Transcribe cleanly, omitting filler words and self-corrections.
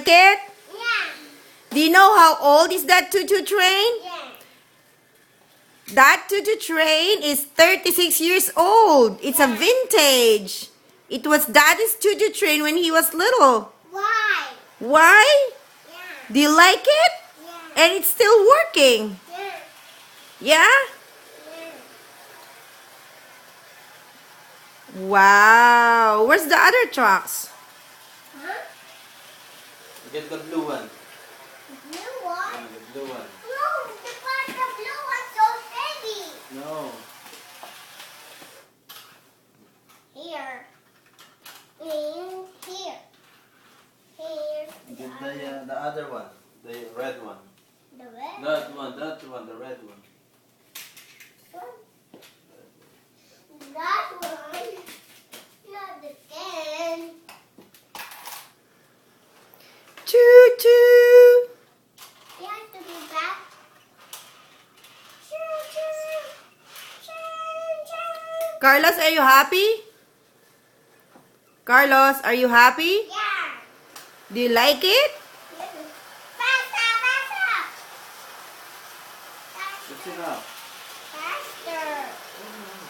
it? Yeah. Do you know how old is that tutu train? Yeah. That tutu train is 36 years old. It's a vintage. It was Daddy's tutu train when he was little. Why? Why? Yeah. Do you like it? Yeah. And it's still working. Yeah. Yeah? Yeah. Wow. Where's the other trucks? Huh? Get the blue one. Blue one? The blue one. No, the blue one's so heavy. No. Here. And here. Here's Get the other one. The red one. the red That one, the red one. one. That one. Not the 10. Choo-choo. You have to be back. Choo choo. Choo choo. Carlos, are you happy? Carlos, are you happy? Yeah. Do you like it? Faster, faster. Let's see now. Faster.